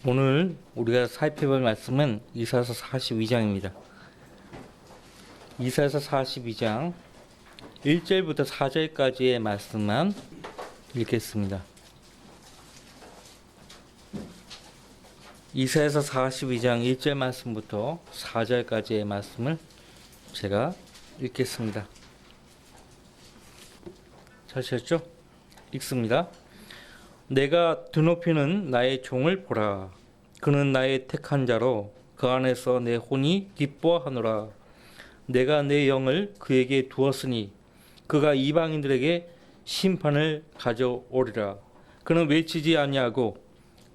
오늘 우리가 살펴볼 말씀은 이사야서 42장입니다. 이사야서 42장 1절부터 4절까지의 말씀만 읽겠습니다. 이사야서 42장 1절 말씀부터 4절까지의 말씀을 제가 읽겠습니다. 찾으셨죠? 읽습니다. 내가 드높이는 나의 종을 보라. 그는 나의 택한 자로 그 안에서 내 혼이 기뻐하노라. 내가 내 영을 그에게 두었으니 그가 이방인들에게 심판을 가져오리라. 그는 외치지 아니하고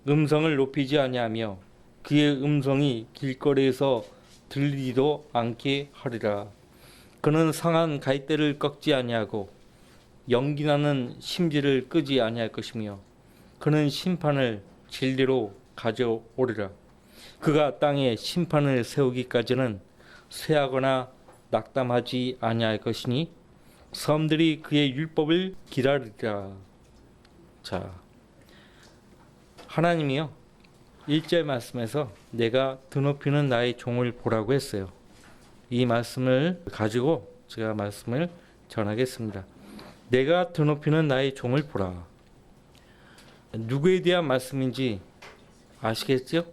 음성을 높이지 아니하며 그의 음성이 길거리에서 들리지도 않게 하리라. 그는 상한 갈대를 꺾지 아니하고 연기나는 심지를 끄지 아니할 것이며 그는 심판을 진리로 가져오리라. 그가 땅에 심판을 세우기까지는 쇠하거나 낙담하지 아니할 것이니 섬들이 그의 율법을 기다리리라. 자, 하나님이요 1절 말씀에서 내가 드높이는 나의 종을 보라고 했어요. 이 말씀을 가지고 제가 말씀을 전하겠습니다. 내가 드높이는 나의 종을 보라. 누구에 대한 말씀인지 아시겠죠?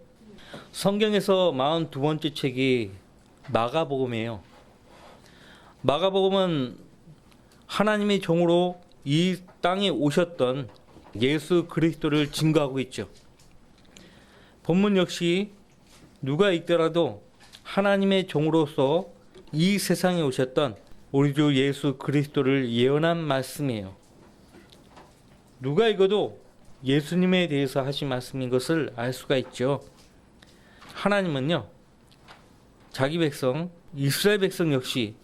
성경에서 42번째 책이 마가복음이에요. 마가복음은 하나님의 종으로 이 땅에 오셨던 예수 그리스도를 증거하고 있죠. 본문 역시 누가 읽더라도 하나님의 종으로서 이 세상에 오셨던 우리 주 예수 그리스도를 예언한 말씀이에요. 누가 읽어도 예수님에 대해서 하신 말씀인 것을 알 수가 있죠. 하나님은요, 자기 백성, 이스라엘 백성 역시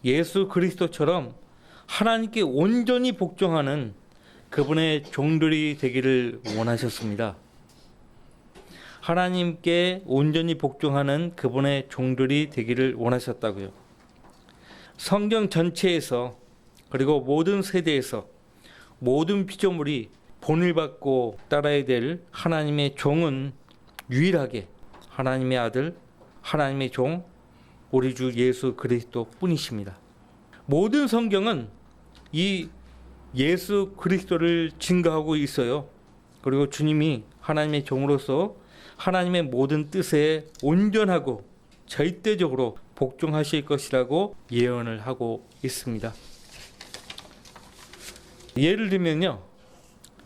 예수 그리스도처럼 하나님께 온전히 복종하는 그분의 종들이 되기를 원하셨습니다. 하나님께 온전히 복종하는 그분의 종들이 되기를 원하셨다고요. 성경 전체에서 그리고 모든 세대에서 모든 피조물이 본을 받고 따라야 될 하나님의 종은 유일하게 하나님의 아들, 하나님의 종, 우리 주 예수 그리스도 뿐이십니다. 모든 성경은 이 예수 그리스도를 증거하고 있어요. 그리고 주님이 하나님의 종으로서 하나님의 모든 뜻에 온전하고 절대적으로 복종하실 것이라고 예언을 하고 있습니다. 예를 들면요,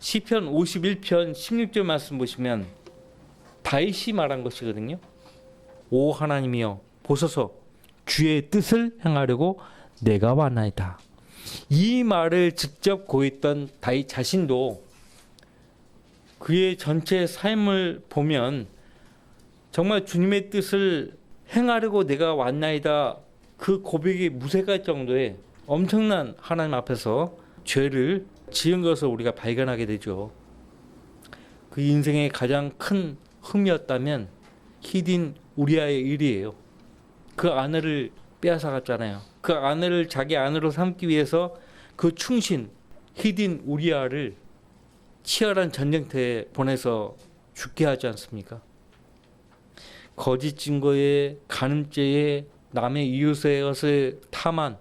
시편 51편 16절 말씀 보시면 다윗이 말한 것이거든요. 오 하나님이여 보소서 주의 뜻을 행하려고 내가 왔나이다. 이 말을 직접 고했던 다윗 자신도 그의 전체 삶을 보면 정말 주님의 뜻을 행하려고 내가 왔나이다, 그 고백이 무색할 정도의 엄청난 하나님 앞에서 죄를 지은 것을 우리가 발견하게 되죠. 그 인생의 가장 큰 흠이었다면 히딘 우리아의 일이에요. 그 아내를 빼앗아갔잖아요. 그 아내를 자기 아내로 삼기 위해서 그 충신 히딘 우리아를 치열한 전쟁터에 보내서 죽게 하지 않습니까? 거짓 증거에, 간음죄에, 남의 이웃의 것을 탐한,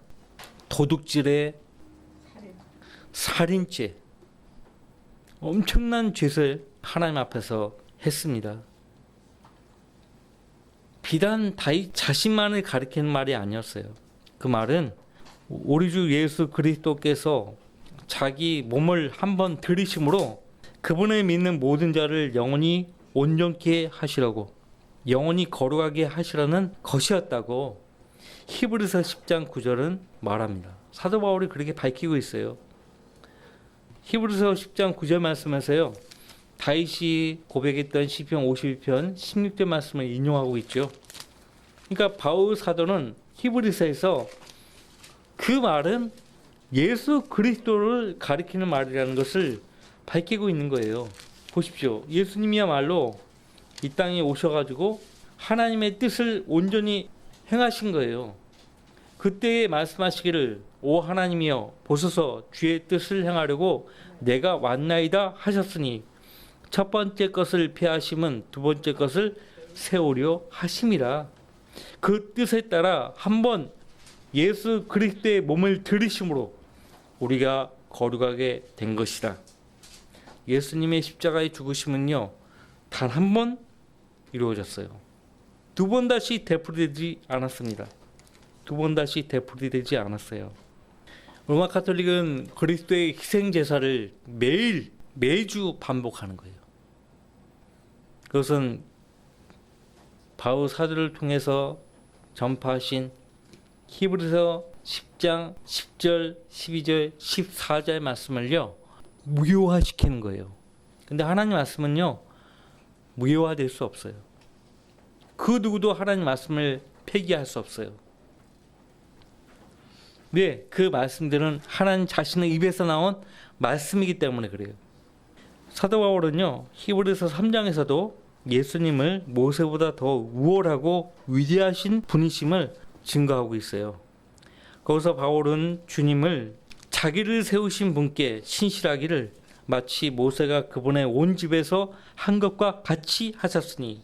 도둑질에, 살인죄, 엄청난 죄를 하나님 앞에서 했습니다. 비단 다윗 자신만을 가리키는 말이 아니었어요. 그 말은 우리 주 예수 그리스도께서 자기 몸을 한번 들이심으로 그분을 믿는 모든 자를 영원히 온전케 하시라고, 영원히 거룩하게 하시라는 것이었다고 히브리서 10장 9절은 말합니다. 사도 바울이 그렇게 밝히고 있어요. 히브리서 10장 9절 말씀에서요, 다윗이 고백했던 시편 51편 16절 말씀을 인용하고 있죠. 그러니까 바울 사도는 히브리서에서 그 말은 예수 그리스도를 가리키는 말이라는 것을 밝히고 있는 거예요. 보십시오. 예수님이야말로 이 땅에 오셔가지고 하나님의 뜻을 온전히 행하신 거예요. 그때에 말씀하시기를 오 하나님이여 보소서 주의 뜻을 행하려고 내가 왔나이다 하셨으니 첫 번째 것을 피하심은 두 번째 것을 세우려 하심이라. 그 뜻에 따라 한번 예수 그리스도의 몸을 들이심으로 우리가 거룩하게 된 것이라. 예수님의 십자가의 죽으심은요, 단 한 번 이루어졌어요. 두 번 다시 되풀이되지 않았습니다. 두 번 다시 되풀이되지 않았어요. 로마 카톨릭은 그리스도의 희생 제사를 매주 반복하는 거예요. 그것은 바울 사도를 통해서 전파하신 히브리서 10장 10절, 12절, 14절의 말씀을요, 무효화시키는 거예요. 근데 하나님 말씀은요, 무효화될 수 없어요. 그 누구도 하나님 말씀을 폐기할 수 없어요. 왜? 그 말씀들은 하나님 자신의 입에서 나온 말씀이기 때문에 그래요. 사도 바울은요, 히브리서 3장에서도 예수님을 모세보다 더 우월하고 위대하신 분이심을 증거하고 있어요. 거기서 바울은 주님을 자기를 세우신 분께 신실하기를 마치 모세가 그분의 온 집에서 한 것과 같이 하셨으니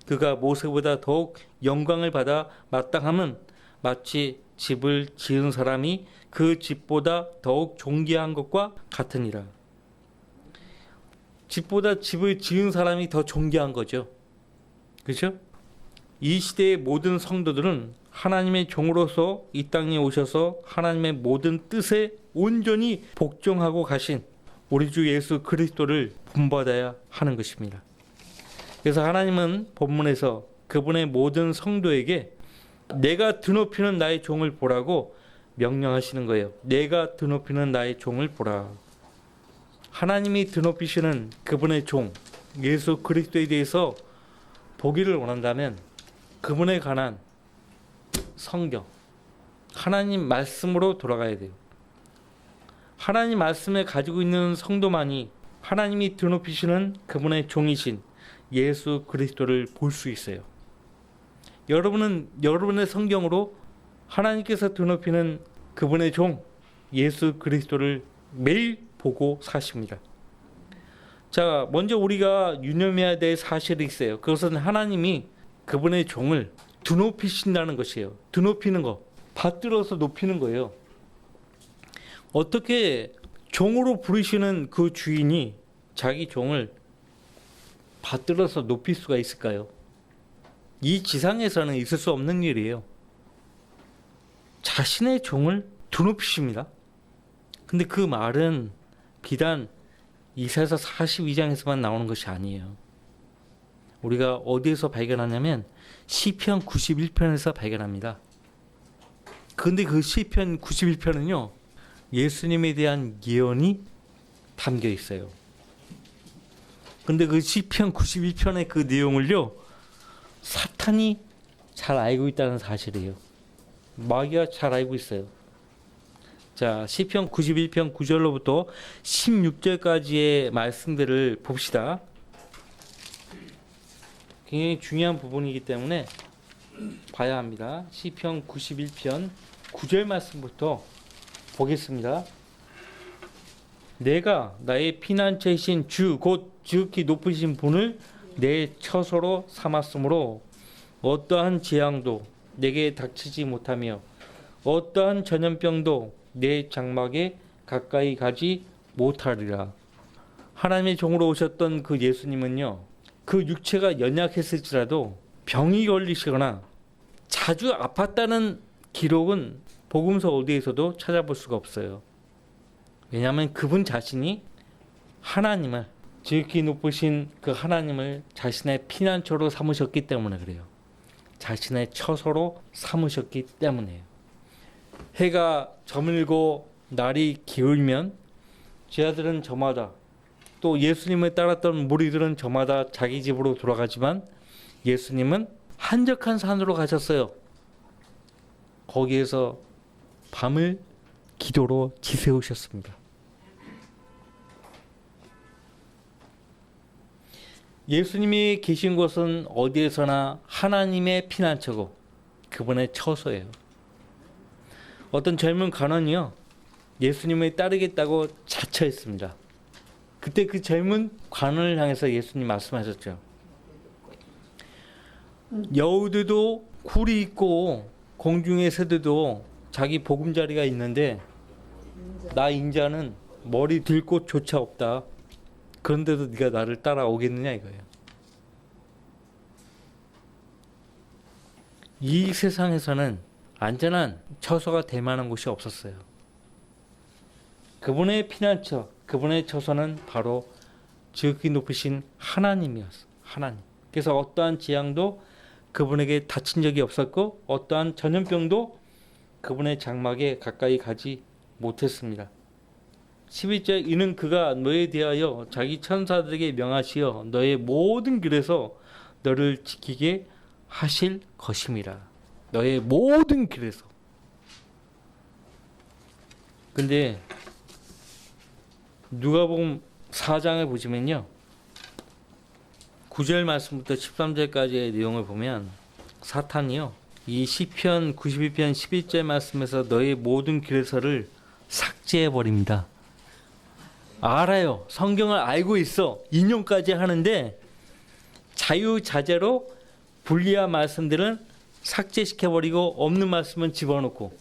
그가 모세보다 더욱 영광을 받아 마땅함은 마치 집을 지은 사람이 그 집보다 더욱 존귀한 것과 같으니라. 집보다 집을 지은 사람이 더 존귀한 거죠. 그렇죠? 이 시대의 모든 성도들은 하나님의 종으로서 이 땅에 오셔서 하나님의 모든 뜻에 온전히 복종하고 가신 우리 주 예수 그리스도를 본받아야 하는 것입니다. 그래서 하나님은 본문에서 그분의 모든 성도에게 내가 드높이는 나의 종을 보라고 명령하시는 거예요. 내가 드높이는 나의 종을 보라. 하나님이 드높이시는 그분의 종 예수 그리스도에 대해서 보기를 원한다면 그분에 관한 성경, 하나님 말씀으로 돌아가야 돼요. 하나님 말씀에 가지고 있는 성도만이 하나님이 드높이시는 그분의 종이신 예수 그리스도를 볼 수 있어요. 여러분은 여러분의 성경으로 하나님께서 드높이는 그분의 종 예수 그리스도를 매일 보고 사십니다. 자, 먼저 우리가 유념해야 될 사실이 있어요. 그것은 하나님이 그분의 종을 드높이신다는 것이에요. 드높이는 거, 받들어서 높이는 거예요. 어떻게 종으로 부르시는 그 주인이 자기 종을 받들어서 높일 수가 있을까요? 이 지상에서는 있을 수 없는 일이에요. 자신의 종을 드높이십니다. 근데 그 말은 비단 이사야서 42장에서만 나오는 것이 아니에요. 우리가 어디에서 발견하냐면 시편 91편에서 발견합니다. 근데 그 시편 91편은요, 예수님에 대한 예언이 담겨 있어요. 근데 그 시편 91편의 그 내용을요, 사탄이 잘 알고 있다는 사실이에요. 마귀가 잘 알고 있어요. 자, 시편 91편 9절로부터 16절까지의 말씀들을 봅시다. 굉장히 중요한 부분이기 때문에 봐야 합니다. 시편 91편 9절 말씀부터 보겠습니다. 내가 나의 피난처이신 주 곧 지극히 높으신 분을 내 처소로 삼았으므로 어떠한 재앙도 내게 닥치지 못하며 어떠한 전염병도 내 장막에 가까이 가지 못하리라. 하나님의 종으로 오셨던 그 예수님은요, 그 육체가 연약했을지라도 병이 걸리시거나 자주 아팠다는 기록은 복음서 어디에서도 찾아볼 수가 없어요. 왜냐하면 그분 자신이 하나님을, 지극히 높으신 그 하나님을 자신의 피난처로 삼으셨기 때문에 그래요. 자신의 처소로 삼으셨기 때문이에요. 해가 저물고 날이 기울면 제자들은 저마다, 또 예수님을 따랐던 무리들은 저마다 자기 집으로 돌아가지만 예수님은 한적한 산으로 가셨어요. 거기에서 밤을 기도로 지새우셨습니다. 예수님이 계신 곳은 어디에서나 하나님의 피난처고 그분의 처소예요. 어떤 젊은 간원이요, 예수님을 따르겠다고 자처했습니다. 그때 그 젊은 관을 향해서 예수님 말씀하셨죠. 여우들도 굴이 있고 공중의 새들도 자기 보금자리가 있는데 나 인자는 머리 들 곳조차 없다. 그런데도 네가 나를 따라오겠느냐 이거예요. 이 세상에서는 안전한 처소가 될 만한 곳이 없었어요. 그분의 피난처, 그분의 처소는 바로 지극히 높으신 하나님이었어요. 하나님. 그래서 어떠한 재앙도 그분에게 다친 적이 없었고 어떠한 전염병도 그분의 장막에 가까이 가지 못했습니다. 11절 이는 그가 너에 대하여 자기 천사들에게 명하시어 너의 모든 길에서 너를 지키게 하실 것임이라. 너의 모든 길에서. 근데 누가복음 4장을 보시면요. 9절 말씀부터 13절까지의 내용을 보면 사탄이요. 이 시편 92편 11절 말씀에서 너의 모든 길에서를 삭제해 버립니다. 알아요. 성경을 알고 있어. 인용까지 하는데 자유자재로 불리한 말씀들은 삭제시켜버리고 없는 말씀은 집어넣고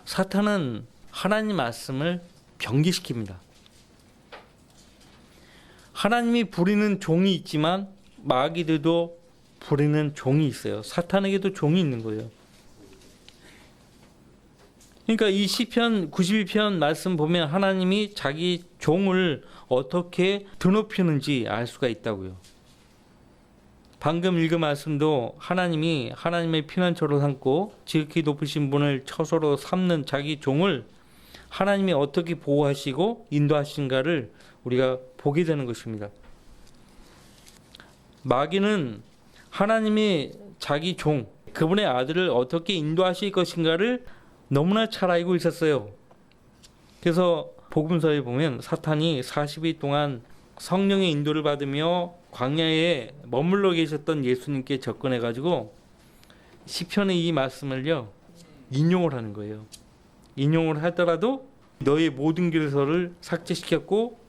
사탄은 하나님 말씀을 변기시킵니다. 하나님이 부리는 종이 있지만 마귀들도 부리는 종이 있어요. 사탄에게도 종이 있는 거예요. 그러니까 이 시편 92편 말씀 보면 하나님이 자기 종을 어떻게 드높이는지 알 수가 있다고요. 방금 읽은 말씀도 하나님이 하나님의 피난처로 삼고 지극히 높으신 분을 처소로 삼는 자기 종을 하나님이 어떻게 보호하시고 인도하신가를 우리가 보게 되는 것입니다. 마귀는 하나님이 자기 종, 그분의 아들을 어떻게 인도하실 것인가를 너무나 잘 알고 있었어요. 그래서 복음서에 보면 사탄이 40일 동안 성령의 인도를 받으며 광야에 머물러 계셨던 예수님께 접근해가지고 시편의 이 말씀을요 인용을 하는 거예요. 인용을 하더라도 너의 모든 길에서를 삭제시켰고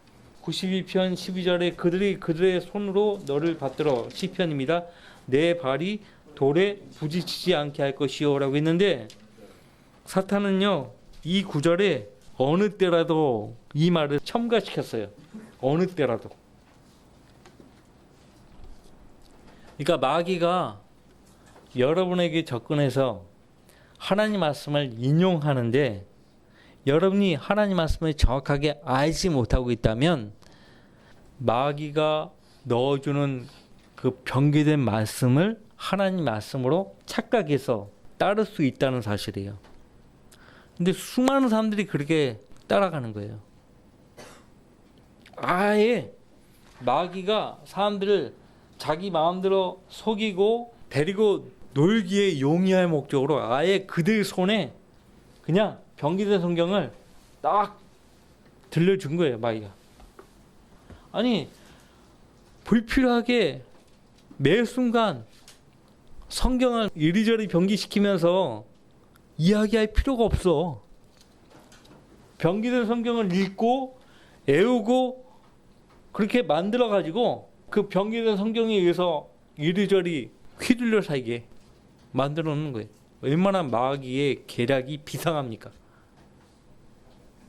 92편 12절에 그들의 손으로 너를 받들어 시편입니다. 내 발이 돌에 부딪히지 않게 할 것이요 라고 했는데 사탄은요 이 구절에 어느 때라도 이 말을 첨가시켰어요. 어느 때라도. 그러니까 마귀가 여러분에게 접근해서 하나님 말씀을 인용하는데 여러분이 하나님 말씀을 정확하게 알지 못하고 있다면 마귀가 넣어주는 그 변개된 말씀을 하나님 말씀으로 착각해서 따를 수 있다는 사실이에요. 근데 수많은 사람들이 그렇게 따라가는 거예요. 아예 마귀가 사람들을 자기 마음대로 속이고 데리고 놀기에 용이할 목적으로 아예 그들 손에 그냥 변기된 성경을 딱 들려준 거예요. 마귀가. 아니 불필요하게 매 순간 성경을 이리저리 변기시키면서 이야기할 필요가 없어. 변기된 성경을 읽고 애우고 그렇게 만들어가지고 그 변기된 성경에 의해서 이리저리 휘둘려 살게 만들어 놓는 거예요. 얼마나 마귀의 계략이 비상합니까?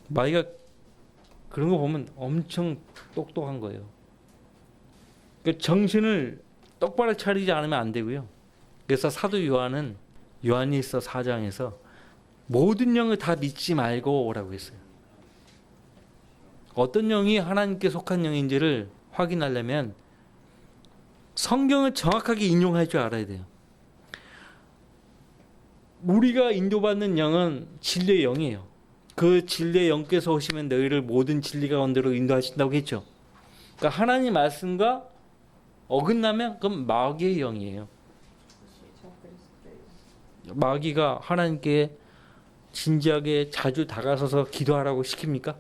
마귀가 그런 거 보면 엄청 똑똑한 거예요. 그러니까 정신을 똑바로 차리지 않으면 안 되고요. 그래서 사도 요한은 요한일서 4장에서 모든 영을 다 믿지 말고 오라고 했어요. 어떤 영이 하나님께 속한 영인지를 확인하려면 성경을 정확하게 인용할 줄 알아야 돼요. 우리가 인도받는 영은 진리의 영이에요. 그 진리의 영께서 오시면 너희를 모든 진리 가운데로 인도하신다고 했죠. 그러니까 하나님 말씀과 어긋나면 그건 마귀의 영이에요. 마귀가 하나님께 진지하게 자주 다가서서 기도하라고 시킵니까?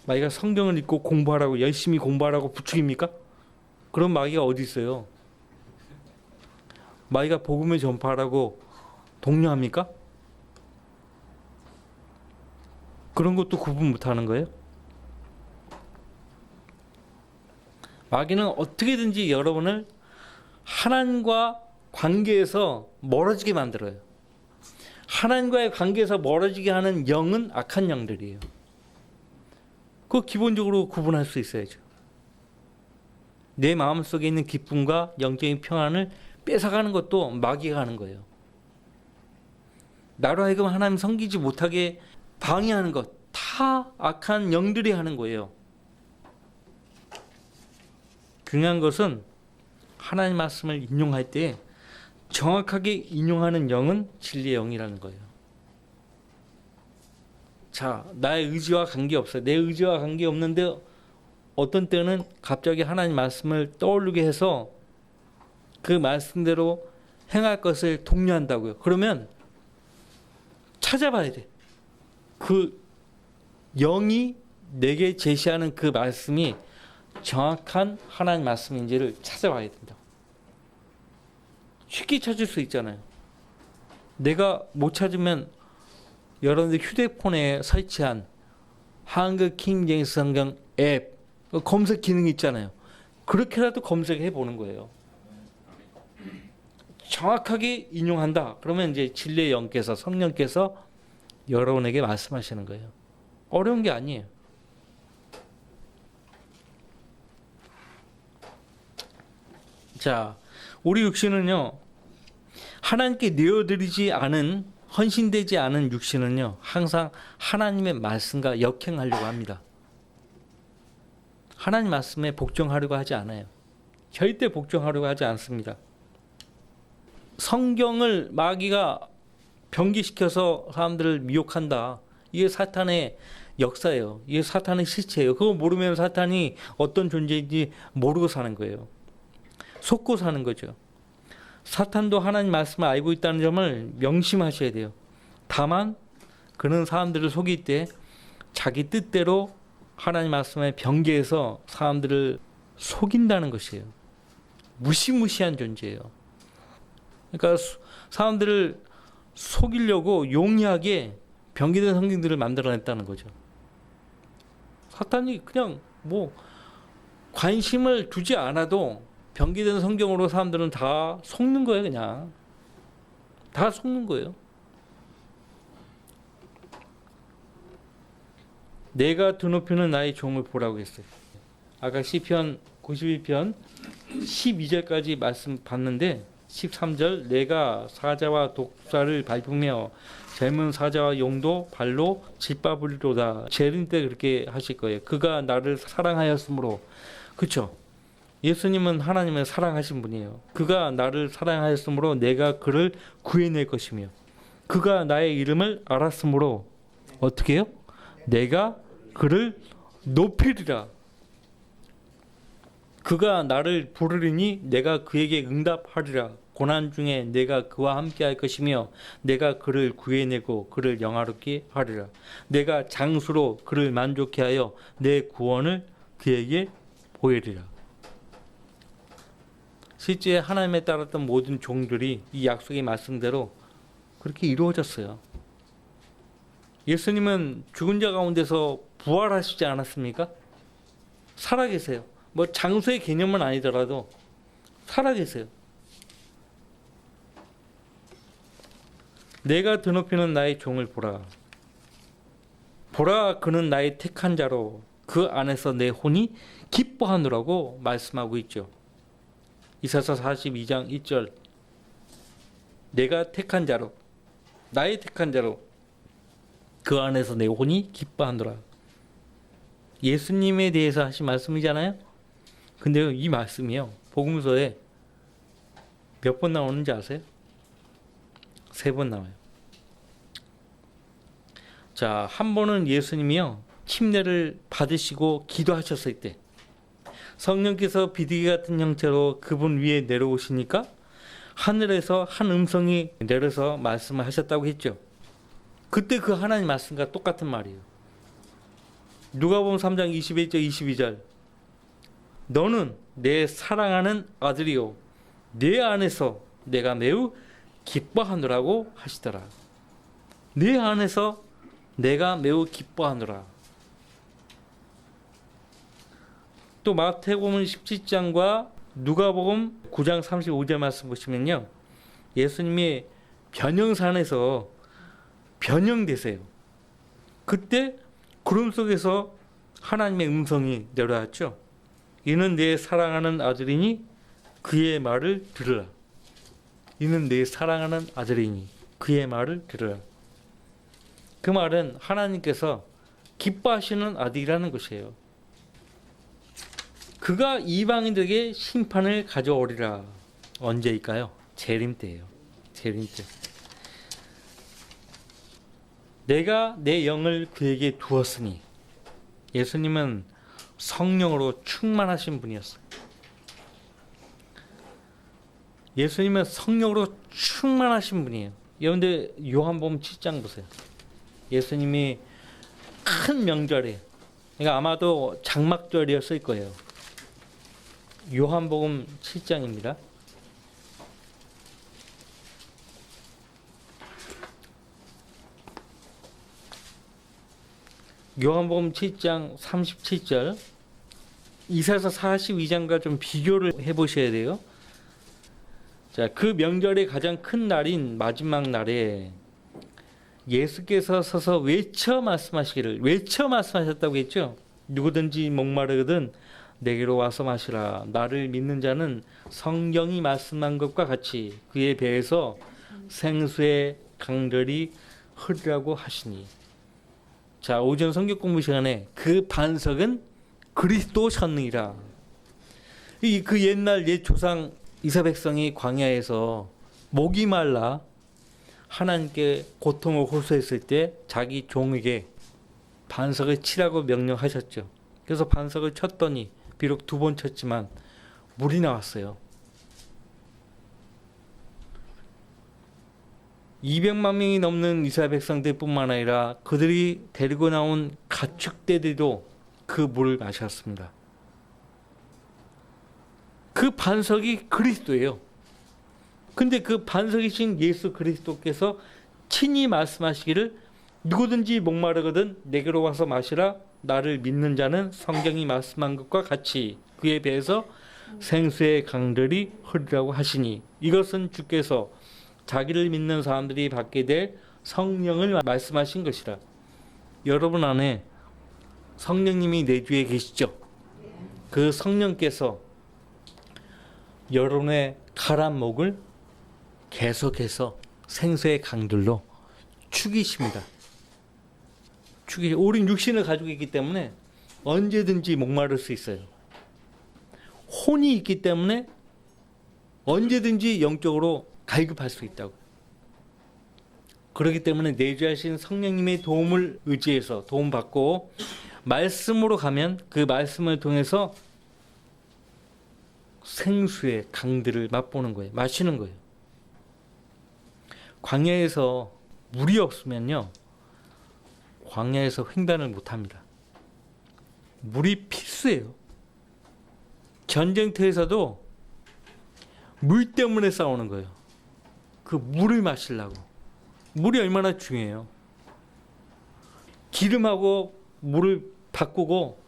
마귀가 성경을 읽고 공부하라고 열심히 공부하라고 부추깁니까? 그런 마귀가 어디 있어요? 마귀가 복음을 전파하라고 독려합니까? 그런 것도 구분 못하는 거예요? 마귀는 어떻게든지 여러분을 하나님과 관계에서 멀어지게 만들어요. 하나님과의 관계에서 멀어지게 하는 영은 악한 영들이에요. 그거 기본적으로 구분할 수 있어야죠. 내 마음속에 있는 기쁨과 영적인 평안을 뺏어가는 것도 마귀가 하는 거예요. 나로 하여금 하나님 섬기지 못하게 방해하는 것, 다 악한 영들이 하는 거예요. 중요한 것은 하나님 말씀을 인용할 때 정확하게 인용하는 영은 진리의 영이라는 거예요. 자, 나의 의지와 관계없어요. 내 의지와 관계없는데 어떤 때는 갑자기 하나님 말씀을 떠오르게 해서 그 말씀대로 행할 것을 독려한다고요. 그러면 찾아봐야 돼. 그 영이 내게 제시하는 그 말씀이 정확한 하나님 말씀인지를 찾아봐야 된다. 쉽게 찾을 수 있잖아요. 내가 못 찾으면 여러분들 휴대폰에 설치한 한글 킹제임스 성경 앱 검색 기능이 있잖아요. 그렇게라도 검색해 보는 거예요. 정확하게 인용한다. 그러면 이제 진리의 영께서 성령께서 여러분에게 말씀하시는 거예요. 어려운 게 아니에요. 자, 우리 육신은요, 하나님께 내어드리지 않은, 헌신되지 않은 육신은요, 항상 하나님의 말씀과 역행하려고 합니다. 하나님 말씀에 복종하려고 하지 않아요. 절대 복종하려고 하지 않습니다. 성경을 마귀가 변기시켜서 사람들을 미혹한다. 이게 사탄의 역사예요. 이게 사탄의 실체예요. 그거 모르면 사탄이 어떤 존재인지 모르고 사는 거예요. 속고 사는 거죠. 사탄도 하나님 말씀을 알고 있다는 점을 명심하셔야 돼요. 다만 그는 사람들을 속일 때 자기 뜻대로 하나님 말씀에 변개해서 사람들을 속인다는 것이에요. 무시무시한 존재예요. 그러니까 사람들을 속이려고 용이하게 변개된 성경들을 만들어냈다는 거죠. 사탄이 그냥 뭐 관심을 두지 않아도 변개된 성경으로 사람들은 다 속는 거예요. 그냥 다 속는 거예요. 내가 드높이는 나의 종을 보라고 했어요. 아까 시편 91편 12절까지 말씀 봤는데 13절 내가 사자와 독사를 밟으며 젊은 사자와 용도 발로 짓밟으리로다. 재림 때 그렇게 하실 거예요. 그가 나를 사랑하였으므로. 그렇죠? 예수님은 하나님을 사랑하신 분이에요. 그가 나를 사랑하였으므로 내가 그를 구해낼 것이며 그가 나의 이름을 알았으므로 어떻게 해요? 내가 그를 높이리라. 그가 나를 부르리니 내가 그에게 응답하리라. 고난 중에 내가 그와 함께 할 것이며 내가 그를 구해내고 그를 영화롭게 하리라. 내가 장수로 그를 만족케 하여 내 구원을 그에게 보이리라. 실제 하나님에 따랐던 모든 종들이 이 약속의 말씀대로 그렇게 이루어졌어요. 예수님은 죽은 자 가운데서 부활하시지 않았습니까? 살아계세요. 뭐 장수의 개념은 아니더라도 살아계세요. 내가 드높이는 나의 종을 보라. 보라, 그는 나의 택한 자로 그 안에서 내 혼이 기뻐하노라고 말씀하고 있죠. 이사야 42장 1절. 내가 택한 자로, 나의 택한 자로 그 안에서 내 혼이 기뻐하노라. 예수님에 대해서 하신 말씀이잖아요. 근데요, 이 말씀이요, 복음서에 몇 번 나오는지 아세요? 3번 나와요. 자, 한 번은 예수님이요, 침례를 받으시고 기도하셨을 때 성령께서 비둘기 같은 형태로 그분 위에 내려오시니까 하늘에서 한 음성이 내려서 말씀을 하셨다고 했죠. 그때 그 하나님 말씀과 똑같은 말이에요. 누가복음 3장 21절 22절. 너는 내 사랑하는 아들이요 내 안에서 내가 매우 기뻐하노라고 하시더라. 내 안에서 내가 매우 기뻐하노라. 또 마태복음 17장과 누가복음 9장 35절 말씀 보시면요. 예수님이 변형산에서 변형되세요. 그때 구름 속에서 하나님의 음성이 내려왔죠. 이는 내 사랑하는 아들이니 그의 말을 들으라. 이는 내 사랑하는 아들이니 그의 말을 들으라. 그 말은 하나님께서 기뻐하시는 아들이라는 것이에요. 그가 이방인들에게 심판을 가져오리라. 언제일까요? 재림 때예요. 재림 때. 내가 내 영을 그에게 두었으니, 예수님은 성령으로 충만하신 분이었어요. 예수님은 성령으로 충만하신 분이에요. 여러분들 요한복음 7장 보세요. 예수님이 큰 명절에, 그러니까 아마도 장막절이었을 거예요. 요한복음 7장입니다. 요한복음 7장 37절, 이사야서 42장과 좀 비교를 해보셔야 돼요. 자, 그 명절의 가장 큰 날인 마지막 날에 예수께서 서서 외쳐 말씀하셨다고 했죠. 누구든지 목마르거든 내게로 와서 마시라. 나를 믿는 자는 성경이 말씀한 것과 같이 그의 배에서 생수의 강들이 흐르라고 하시니. 자, 오전 성경 공부 시간에 그 반석은 그리스도셨느니라. 그 옛날 옛 조상 이스라엘 백성이 광야에서 목이 말라 하나님께 고통을 호소했을 때 자기 종에게 반석을 치라고 명령하셨죠. 그래서 반석을 쳤더니 비록 2번 쳤지만 물이 나왔어요. 200만 명이 넘는 이스라엘 백성들뿐만 아니라 그들이 데리고 나온 가축대들도 그 물을 마셨습니다. 그 반석이 그리스도예요. 근데 그 반석이신 예수 그리스도께서 친히 말씀하시기를 누구든지 목마르거든 내게로 와서 마시라. 나를 믿는 자는 성경이 말씀한 것과 같이 그의 배에서 생수의 강들이 흐르라고 하시니, 이것은 주께서 자기를 믿는 사람들이 받게 될 성령을 말씀하신 것이라. 여러분 안에 성령님이 내주에 계시죠? 그 성령께서 여러분의 가란 목을 계속해서 생수의 강들로 축이십니다. 우린 육신을 가지고 있기 때문에 언제든지 목마를 수 있어요. 혼이 있기 때문에 언제든지 영적으로 갈급할 수 있다고. 그렇기 때문에 내주하신 성령님의 도움을 의지해서 도움받고 말씀으로 가면 그 말씀을 통해서 생수의 강들을 맛보는 거예요. 마시는 거예요. 광야에서 물이 없으면요, 광야에서 횡단을 못합니다. 물이 필수예요. 전쟁터에서도 물 때문에 싸우는 거예요. 그 물을 마시려고. 물이 얼마나 중요해요. 기름하고 물을 바꾸고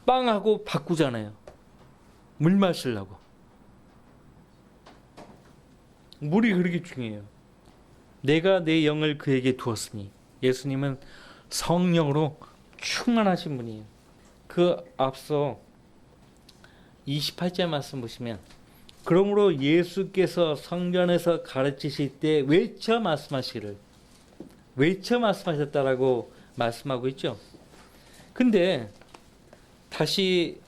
빵하고 바꾸잖아요. 물 마시려고. 물이 그렇게 중요해요. 내가 내 영을 그에게 두었으니, 예수님은 성령으로 충만하신 분이에요. 그 앞서 28절 말씀 보시면, 그러므로 예수께서 성전에서 가르치실 때 외쳐 말씀하셨다라고 말씀하고 있죠. 근데 다시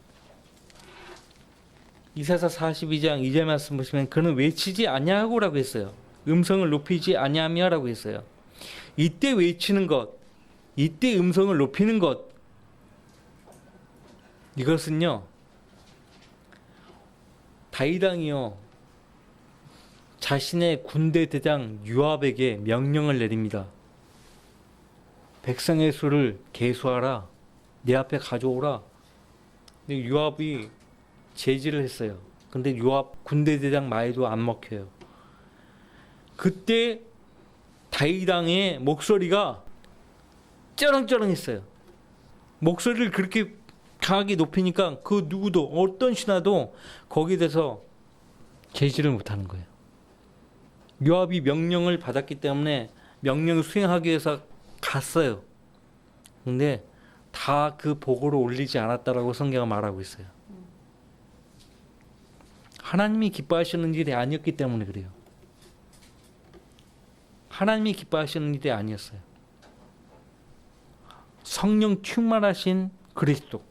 이사야서 42장 2절 말씀 보시면 그는 외치지 아니하고라고 했어요. 음성을 높이지 아니하며라고 했어요. 이때 외치는 것, 이때 음성을 높이는 것, 이것은요, 다윗왕이요 자신의 군대 대장 요압에게 명령을 내립니다. 백성의 수를 계수하라. 내 앞에 가져오라. 근데 요압이 제지를 했어요. 근데 요압 군대 대장 말도 안 먹혀요. 그때 다윗왕의 목소리가 쩌렁쩌렁했어요. 목소리를 그렇게 강하게 높이니까 그 누구도 어떤 신하도 거기에 대해서 제지를 못하는 거예요. 요압이 명령을 받았기 때문에 명령을 수행하기 위해서 갔어요. 근데 다 그 보고를 올리지 않았다라고 성경은 말하고 있어요. 하나님이 기뻐하시는 일이 아니었기 때문에 그래요. 하나님이 기뻐하시는 일이 아니었어요. 성령 충만하신 그리스도,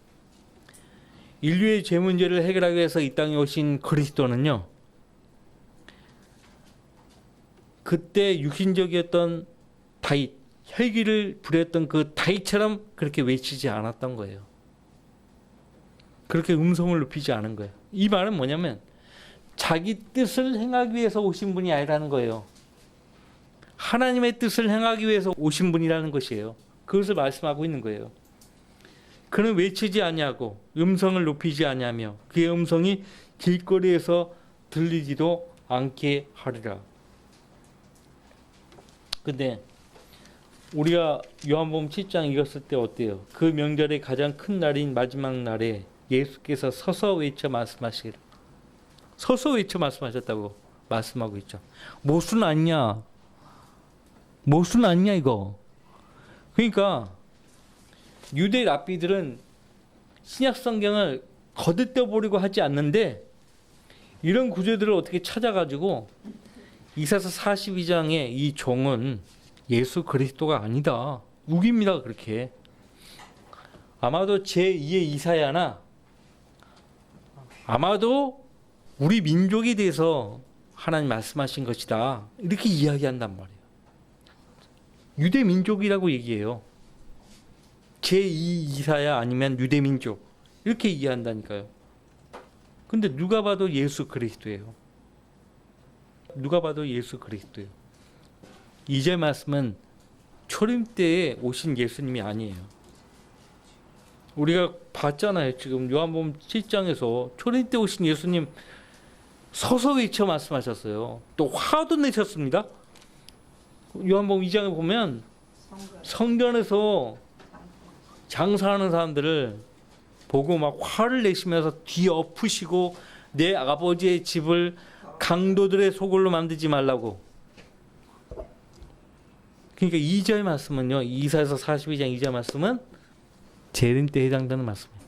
인류의 죄 문제를 해결하기 위해서 이 땅에 오신 그리스도는요, 그때 육신적이었던 다윗, 혈기를 부렸던 그 다윗처럼 그렇게 외치지 않았던 거예요. 그렇게 음성을 높이지 않은 거예요. 이 말은 뭐냐면 자기 뜻을 행하기 위해서 오신 분이 아니라는 거예요. 하나님의 뜻을 행하기 위해서 오신 분이라는 것이에요. 그것을 말씀하고 있는 거예요. 그는 외치지 아니하고 음성을 높이지 아니하며 그의 음성이 길거리에서 들리지도 않게 하리라. 근데 우리가 요한복음 7장 읽었을 때 어때요? 그 명절의 가장 큰 날인 마지막 날에 예수께서 서서 외쳐 말씀하시기를, 서서 외쳐 말씀하셨다고 말씀하고 있죠. 모순 아니냐? 모순 아니냐 이거. 그러니까 유대 랍비들은 신약 성경을 거듭떠 버리고 하지 않는데 이런 구절들을 어떻게 찾아가지고 이사서 42장에 이 종은 예수 그리스도가 아니다, 우깁니다. 그렇게 아마도 제2의 이사야나 아마도 우리 민족에 대해서 하나님 말씀하신 것이다, 이렇게 이야기한단 말이에요. 유대 민족이라고 얘기해요. 제2 이사야 아니면 유대 민족, 이렇게 이해한다니까요. 근데 누가 봐도 예수 그리스도예요. 누가 봐도 예수 그리스도예요. 이제 말씀은 초림 때에 오신 예수님이 아니에요. 우리가 봤잖아요. 지금 요한복음 7장에서 초림 때 오신 예수님 서서 외쳐 말씀하셨어요. 또 화도 내셨습니다. 요한복음 2장에 보면 성전에서 장사하는 사람들을 보고 막 화를 내시면서 뒤엎으시고 내 아버지의 집을 강도들의 소굴로 만들지 말라고. 그러니까 2절 말씀은요, 이사야서 42장 2절 말씀은 재림 때 해당되는 말씀이에요.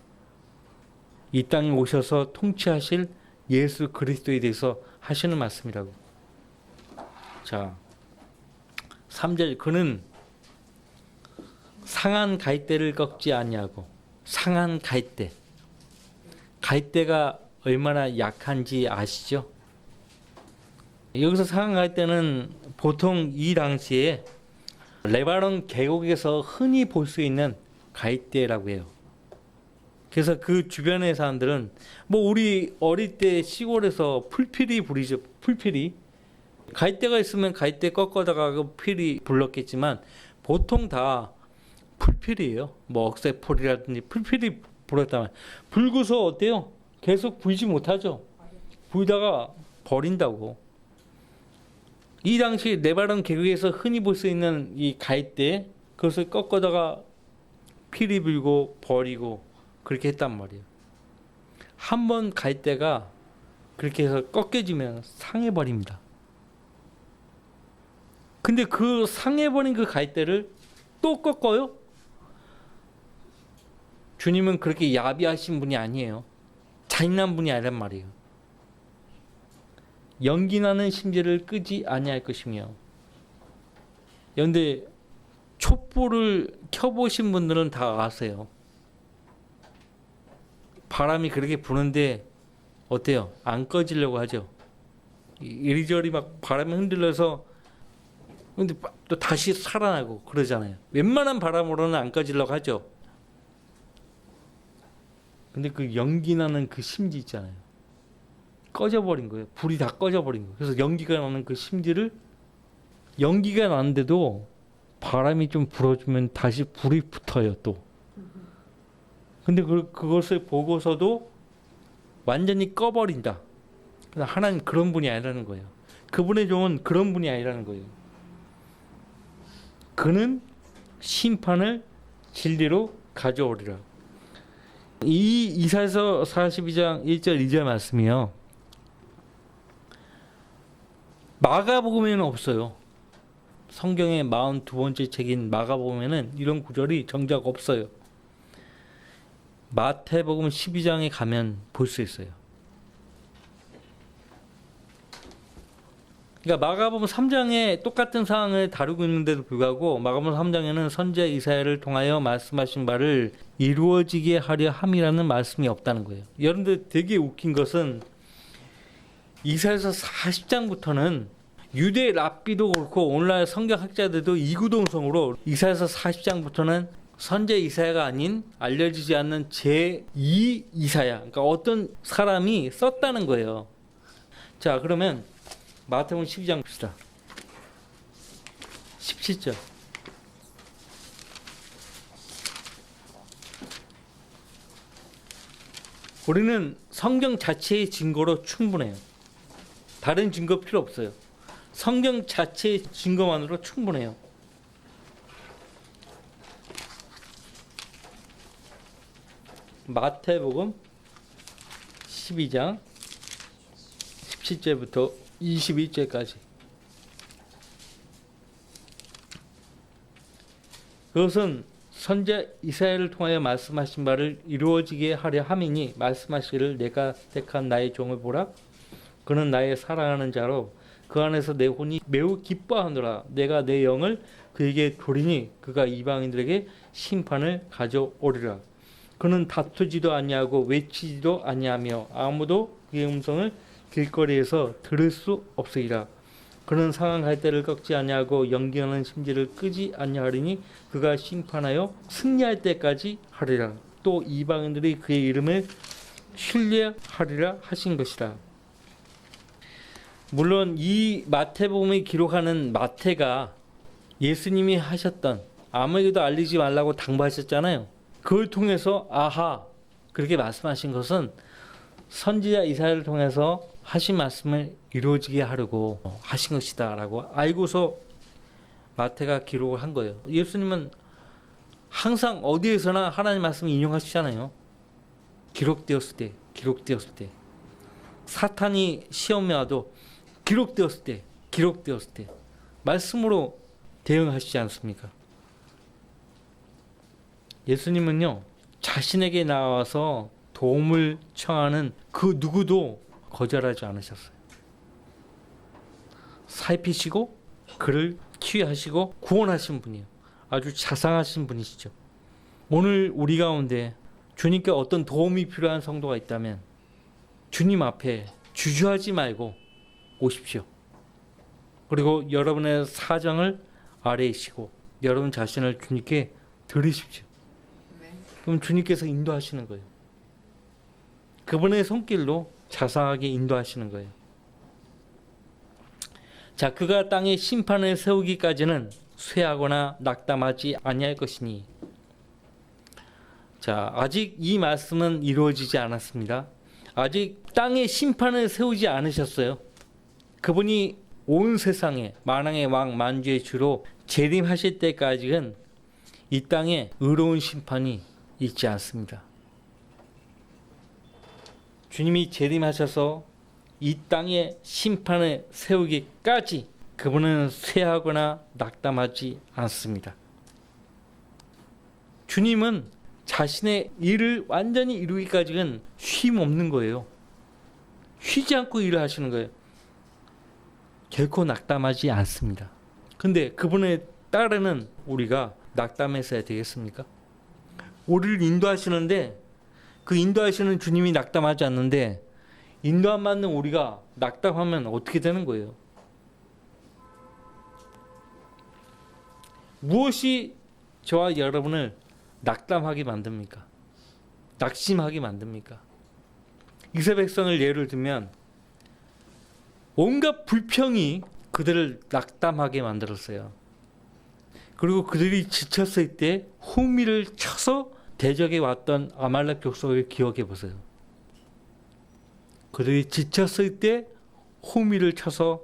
이 땅에 오셔서 통치하실 예수 그리스도에 대해서 하시는 말씀이라고. 자, 3절, 그는 상한 갈대를 꺾지 아니하고. 상한 갈대, 갈대가 얼마나 약한지 아시죠? 여기서 상한 갈대는 보통 이 당시에 레바논 계곡에서 흔히 볼 수 있는 갈대라고 해요. 그래서 그 주변의 사람들은 뭐 우리 어릴 때 시골에서 풀피리 부리죠. 풀피리. 갈대가 있으면 갈대 꺾어다가 그 피리 불렀겠지만 보통 다 풀필이에요. 뭐 억새풀이라든지 풀필이 불었다면 불고서 어때요? 계속 불지 못하죠. 불다가 버린다고. 이 당시 레바논 계곡에서 흔히 볼 수 있는 이 갈대, 그것을 꺾어다가 피리 불고 버리고 그렇게 했단 말이에요. 한번 갈대가 그렇게 해서 꺾여지면 상해버립니다. 근데 그 상해버린 그 갈대를 또 꺾어요? 주님은 그렇게 야비하신 분이 아니에요. 잔인한 분이 아니란 말이에요. 연기나는 심지를 끄지 아니할 것이며. 그런데 촛불을 켜보신 분들은 다 아세요. 바람이 그렇게 부는데 어때요? 안 꺼지려고 하죠. 이리저리 막 바람이 흔들려서 근데 또 다시 살아나고 그러잖아요. 웬만한 바람으로는 안 꺼지려고 하죠. 근데 그 연기나는 그 심지 있잖아요. 꺼져버린 거예요. 불이 다 꺼져버린 거예요. 그래서 연기가 나는 그 심지를, 연기가 나는데도 바람이 좀 불어주면 다시 불이 붙어요 또. 근데 그것을 보고서도 완전히 꺼버린다. 하나님 그런 분이 아니라는 거예요. 그분의 종은 그런 분이 아니라는 거예요. 그는 심판을 진리로 가져오리라. 이 이사야서 42장 1절 2절 말씀이요. 마가복음에는 없어요. 성경의 42번째 책인 마가복음에는 이런 구절이 정작 없어요. 마태복음 12장에 가면 볼 수 있어요. 그러니까 마가복음 3장에 똑같은 상황을 다루고 있는데도 불구하고 마가복음 3장에는 선지자 이사야를 통하여 말씀하신 바를 이루어지게 하려 함이라는 말씀이 없다는 거예요. 여러분들 되게 웃긴 것은 이사야서 40장부터는 유대 랍비도 그렇고 오늘날 성경학자들도 이구동성으로 이사야서 40장부터는 선지자 이사야가 아닌 알려지지 않는 제2 이사야, 그러니까 어떤 사람이 썼다는 거예요. 자, 그러면 마태복음 12장 봅시다. 17절. 우리는 성경 자체의 증거로 충분해요. 다른 증거 필요 없어요. 성경 자체의 증거만으로 충분해요. 마태복음 12장 17절부터 22절까지. 그것은 선지자 이사야를 통하여 말씀하신 바를 이루어지게 하려 함이니 말씀하시기를 내가 택한 나의 종을 보라. 그는 나의 사랑하는 자로 그 안에서 내 혼이 매우 기뻐하노라. 내가 내 영을 그에게 두리니 그가 이방인들에게 심판을 가져오리라. 그는 다투지도 아니하고 외치지도 아니하며 아무도 그의 음성을 길거리에서 들을 수 없으리라. 그는 상한 때를 꺾지 아니하고 연기하는 심지를 끄지 아니하리니 그가 심판하여 승리할 때까지 하리라. 또 이방인들이 그의 이름을 신뢰하리라 하신 것이라. 물론 이 마태복음을 기록하는 마태가 예수님이 하셨던 아무에게도 알리지 말라고 당부하셨잖아요. 그걸 통해서 아하, 그렇게 말씀하신 것은 선지자 이사야를 통해서 하신 말씀을 이루어지게 하려고 하신 것이다 라고 알고서 마태가 기록을 한 거예요. 예수님은 항상 어디에서나 하나님 말씀을 인용하시잖아요. 기록되었을 때 사탄이 시험에 와도 기록되었을 때 말씀으로 대응하시지 않습니까? 예수님은요, 자신에게 나와서 도움을 청하는 그 누구도 거절하지 않으셨어요. 살피시고 그를 치유하시고 구원하신 분이에요. 아주 자상하신 분이시죠. 오늘 우리 가운데 주님께 어떤 도움이 필요한 성도가 있다면 주님 앞에 주저하지 말고 오십시오. 그리고 여러분의 사정을 아뢰시고 여러분 자신을 주님께 드리십시오. 그럼 주님께서 인도하시는 거예요. 그분의 손길로 자상하게 인도하시는 거예요. 자, 그가 땅에 심판을 세우기까지는 쇠하거나 낙담하지 아니할 것이니. 자, 아직 이 말씀은 이루어지지 않았습니다. 아직 땅에 심판을 세우지 않으셨어요. 그분이 온 세상에 만왕의 왕 만주의 주로 재림하실 때까지는 이 땅에 의로운 심판이 있지 않습니다. 주님이 재림하셔서 이 땅에 심판을 세우기까지 그분은 쇠하거나 낙담하지 않습니다. 주님은 자신의 일을 완전히 이루기까지는 쉼 없는 거예요. 쉬지 않고 일을 하시는 거예요. 결코 낙담하지 않습니다. 근데 그분의 따르는 우리가 낙담했어야 되겠습니까? 우리를 인도하시는데 그 인도하시는 주님이 낙담하지 않는데 인도 안 받는 우리가 낙담하면 어떻게 되는 거예요? 무엇이 저와 여러분을 낙담하게 만듭니까? 낙심하게 만듭니까? 이스라엘 백성을 예를 들면 온갖 불평이 그들을 낙담하게 만들었어요. 그리고 그들이 지쳤을 때 후미를 쳐서 대적에 왔던 아말렉 족속을 기억해 보세요. 그들이 지쳤을 때 후미를 쳐서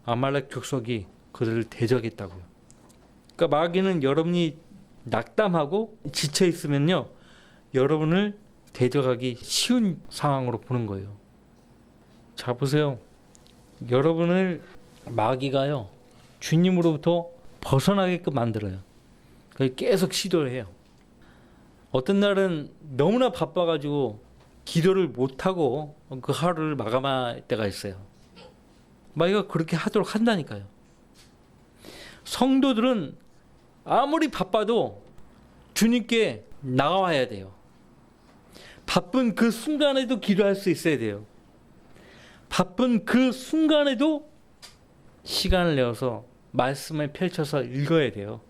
아말렉 족속이 그들을 대적했다고요. 그러니까 마귀는 여러분이 낙담하고 지쳐 있으면요, 여러분을 되져가기 쉬운 상황으로 보는 거예요. 자, 보세요. 여러분을 마귀가요, 주님으로부터 벗어나게끔 만들어요. 계속 시도를 해요. 어떤 날은 너무나 바빠가지고 기도를 못하고 그 하루를 마감할 때가 있어요. 마귀가 그렇게 하도록 한다니까요. 성도들은 아무리 바빠도 주님께 나가와야 돼요. 바쁜 그 순간에도 기도할 수 있어야 돼요. 바쁜 그 순간에도 시간을 내어서 말씀을 펼쳐서 읽어야 돼요.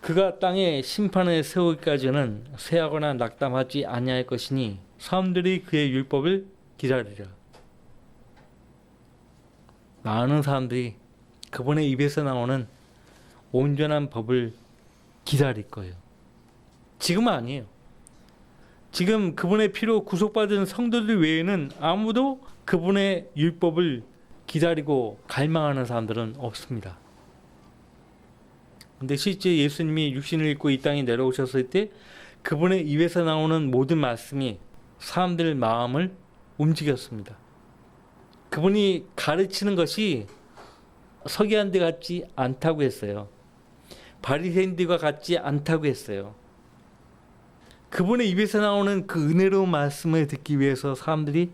그가 땅에 심판을 세우기까지는 쇠하거나 낙담하지 아니할 것이니 사람들이 그의 율법을 기다리라. 많은 사람들이 그분의 입에서 나오는 온전한 법을 기다릴 거예요. 지금은 아니에요. 지금 그분의 피로 구속받은 성도들 외에는 아무도 그분의 율법을 기다리고 갈망하는 사람들은 없습니다. 근데 실제 예수님이 육신을 입고 이 땅에 내려오셨을 때 그분의 입에서 나오는 모든 말씀이 사람들 마음을 움직였습니다. 그분이 가르치는 것이 서기관들 같지 않다고 했어요. 바리새인들과 같지 않다고 했어요. 그분의 입에서 나오는 그 은혜로운 말씀을 듣기 위해서 사람들이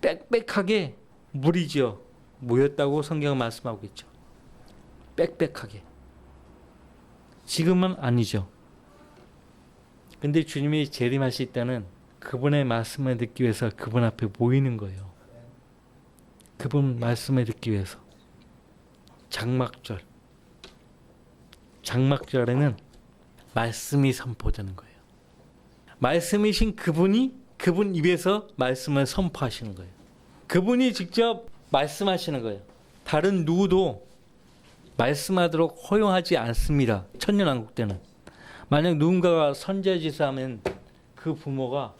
빽빽하게 무리지어 모였다고 성경은 말씀하고 있죠. 빽빽하게. 지금은 아니죠. 근데 주님이 재림하실 때는 그분의 말씀을 듣기 위해서 그분 앞에 모이는 거예요. 그분 말씀을 듣기 위해서. 장막절에는 말씀이 선포되는 거예요. 말씀이신 그분이 그분 입에서 말씀을 선포하시는 거예요. 그분이 직접 말씀하시는 거예요. 다른 누구도 말씀하도록 허용하지 않습니다. 천년왕국 때는. 만약 누군가가 선지자짓을 하면 그 부모가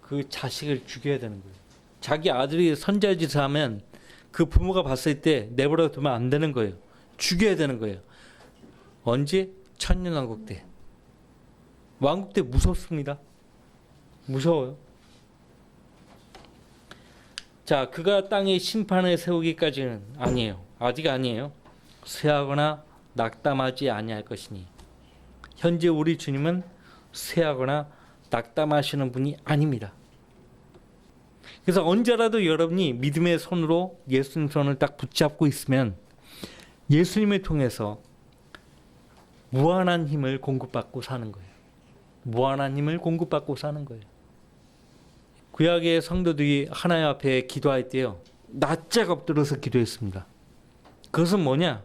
그 자식을 죽여야 되는 거예요. 자기 아들이 선지자짓을 하면 그 부모가 봤을 때 내버려 두면 안 되는 거예요. 죽여야 되는 거예요. 언제? 천년왕국 때. 왕국 때 무섭습니다. 무서워요. 자, 그가 땅에 심판을 세우기까지는 아니에요. 아직 아니에요. 쇠하거나 낙담하지 아니할 것이니. 현재 우리 주님은 쇠하거나 낙담하시는 분이 아닙니다. 그래서 언제라도 여러분이 믿음의 손으로 예수님 손을 딱 붙잡고 있으면 예수님을 통해서 무한한 힘을 공급받고 사는 거예요. 무한한 힘을 공급받고 사는 거예요. 구약의 성도들이 하나님 앞에 기도할 때요, 낯짝 엎드려서 기도했습니다. 그것은 뭐냐?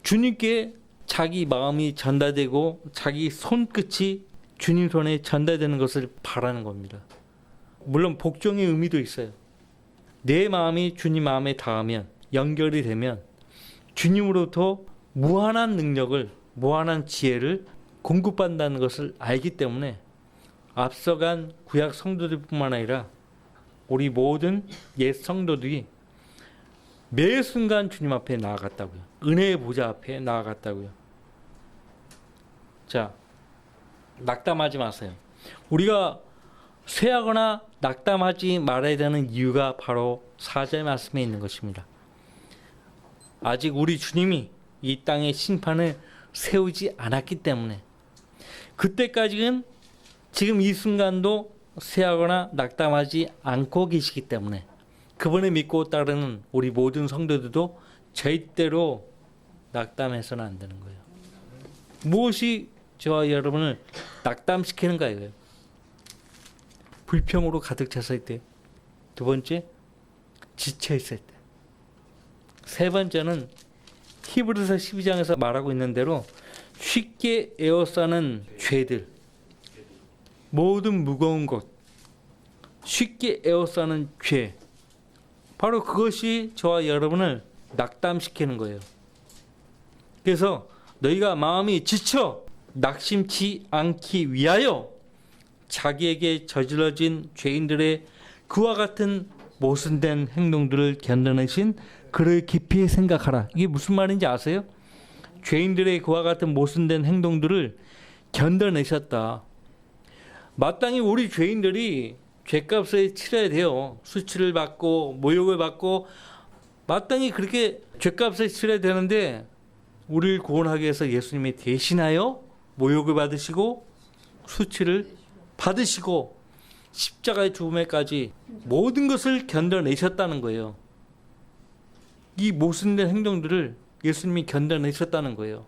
주님께 자기 마음이 전달되고 자기 손끝이 주님 손에 전달되는 것을 바라는 겁니다. 물론 복종의 의미도 있어요. 내 마음이 주님 마음에 닿으면, 연결이 되면 주님으로부터 무한한 능력을, 무한한 지혜를 공급받는다는 것을 알기 때문에 앞서간 구약 성도들뿐만 아니라 우리 모든 옛 성도들이 매 순간 주님 앞에 나아갔다고요. 은혜의 보좌 앞에 나아갔다고요. 자, 낙담하지 마세요. 우리가 쇠하거나 낙담하지 말아야 되는 이유가 바로 4절 말씀에 있는 것입니다. 아직 우리 주님이 이 땅의 심판을 세우지 않았기 때문에, 그때까지는 지금 이 순간도 쇠하거나 낙담하지 않고 계시기 때문에 그분을 믿고 따르는 우리 모든 성도들도 절대로 낙담해서는 안 되는 거예요. 무엇이 저와 여러분을 낙담시키는가 이거예요. 불평으로 가득 찼을 때, 두 번째 지쳐 있을 때, 세 번째는 히브리서 12장에서 말하고 있는 대로 쉽게 에워싸는 죄들, 모든 무거운 것, 쉽게 에워싸는 죄, 바로 그것이 저와 여러분을 낙담시키는 거예요. 그래서 너희가 마음이 지쳐 낙심치 않기 위하여 자기에게 저질러진 죄인들의 그와 같은 모순된 행동들을 견뎌내신 그를 깊이 생각하라. 이게 무슨 말인지 아세요? 죄인들의 그와 같은 모순된 행동들을 견뎌내셨다. 마땅히 우리 죄인들이 죄값을 치러야 돼요. 수치를 받고 모욕을 받고 마땅히 그렇게 죄값을 치러야 되는데 우리를 구원하기 위해서 예수님이 대신하여 모욕을 받으시고 수치를 받으시고 십자가의 죽음에까지 모든 것을 견뎌내셨다는 거예요. 이 모순된 행동들을 예수님이 견뎌내셨다는 거예요.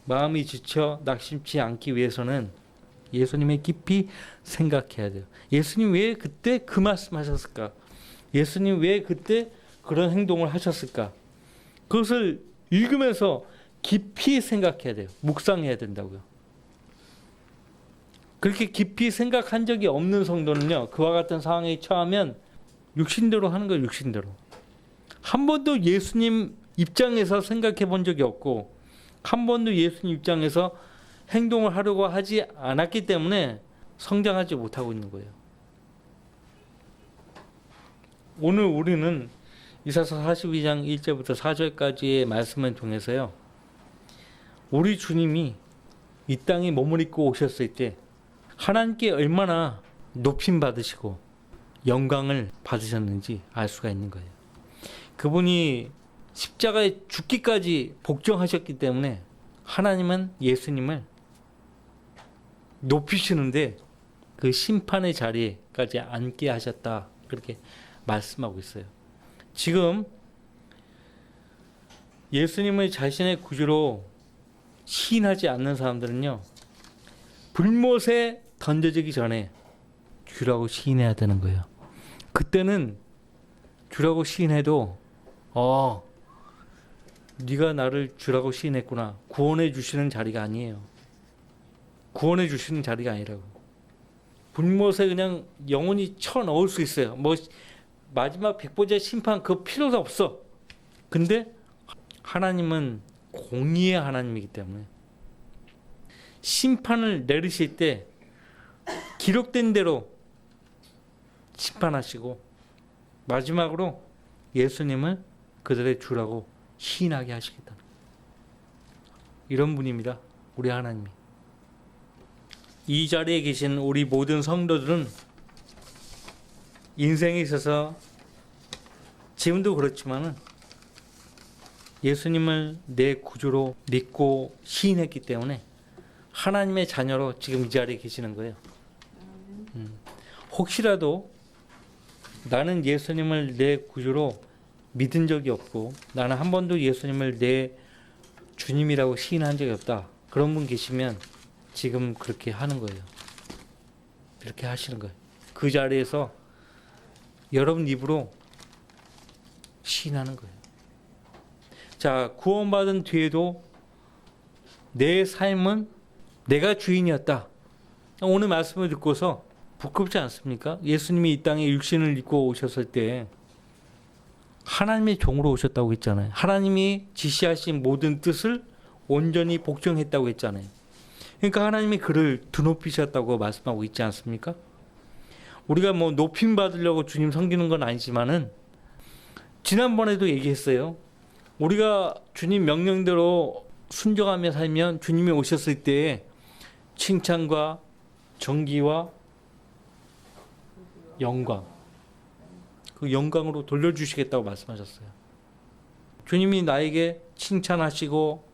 마음이 지쳐 낙심치 않기 위해서는 예수님의 깊이 생각해야 돼요. 예수님 왜 그때 그 말씀하셨을까? 예수님 왜 그때 그런 행동을 하셨을까? 그것을 읽으면서 깊이 생각해야 돼요. 묵상해야 된다고요. 그렇게 깊이 생각한 적이 없는 성도는요, 그와 같은 상황에 처하면 육신대로 하는 거예요. 육신대로. 한 번도 예수님 입장에서 생각해 본 적이 없고 한 번도 예수님 입장에서 행동을 하려고 하지 않았기 때문에 성장하지 못하고 있는 거예요. 오늘 우리는 이사서 42장 1절부터 4절까지의 말씀을 통해서요, 우리 주님이 이 땅에 머무르고 오셨을 때 하나님께 얼마나 높임 받으시고 영광을 받으셨는지 알 수가 있는 거예요. 그분이 십자가에 죽기까지 복종하셨기 때문에 하나님은 예수님을 높이시는데 그 심판의 자리에까지 앉게 하셨다, 그렇게 말씀하고 있어요. 지금 예수님을 자신의 구주로 시인하지 않는 사람들은요, 불못에 던져지기 전에 주라고 시인해야 되는 거예요. 그때는 주라고 시인해도 네가 나를 주라고 시인했구나, 구원해 주시는 자리가 아니에요. 구원해 주시는 자리가 아니라고. 불못에 그냥 영원히 쳐넣을 수 있어요. 뭐 마지막 백보자 심판 그 필요도 없어. 근데 하나님은 공의의 하나님이기 때문에 심판을 내리실 때 기록된 대로 심판하시고 마지막으로 예수님을 그들의 주라고 시인하게 하시겠다. 이런 분입니다. 우리 하나님이. 이 자리에 계신 우리 모든 성도들은 인생에 있어서 지금도 그렇지만은 예수님을 내 구주로 믿고 시인했기 때문에 하나님의 자녀로 지금 이 자리에 계시는 거예요. 혹시라도 나는 예수님을 내 구주로 믿은 적이 없고 나는 한 번도 예수님을 내 주님이라고 시인한 적이 없다, 그런 분 계시면 지금 그렇게 하는 거예요. 이렇게 하시는 거예요. 그 자리에서 여러분 입으로 시인하는 거예요. 자, 구원받은 뒤에도 내 삶은 내가 주인이었다. 오늘 말씀을 듣고서 부끄럽지 않습니까? 예수님이 이 땅에 육신을 입고 오셨을 때 하나님의 종으로 오셨다고 했잖아요. 하나님이 지시하신 모든 뜻을 온전히 복종했다고 했잖아요. 그러니까 하나님이 그를 드높이셨다고 말씀하고 있지 않습니까? 우리가 뭐 높임 받으려고 주님 섬기는 건 아니지만은 지난번에도 얘기했어요. 우리가 주님 명령대로 순종하며 살면 주님이 오셨을 때 칭찬과 정기와 영광, 그 영광으로 돌려주시겠다고 말씀하셨어요. 주님이 나에게 칭찬하시고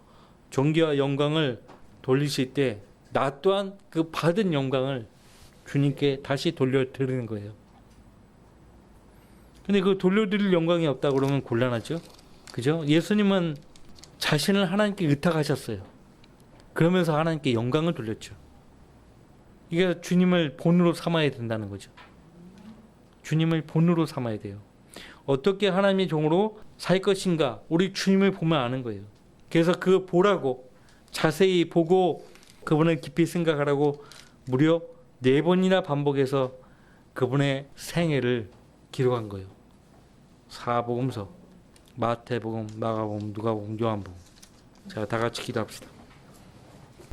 정기와 영광을 돌리실 때 나 또한 그 받은 영광을 주님께 다시 돌려드리는 거예요. 근데 그 돌려드릴 영광이 없다 그러면 곤란하죠. 그죠? 예수님은 자신을 하나님께 의탁하셨어요. 그러면서 하나님께 영광을 돌렸죠. 이게 주님을 본으로 삼아야 된다는 거죠. 주님을 본으로 삼아야 돼요. 어떻게 하나님의 종으로 살 것인가, 우리 주님을 보면 아는 거예요. 그래서 그 보라고, 자세히 보고 그분을 깊이 생각하라고 무려 4번이나 반복해서 그분의 생애를 기록한 거예요. 사복음서, 마태복음, 마가복음, 누가복음, 요한복음. 자, 다 같이 기도합시다.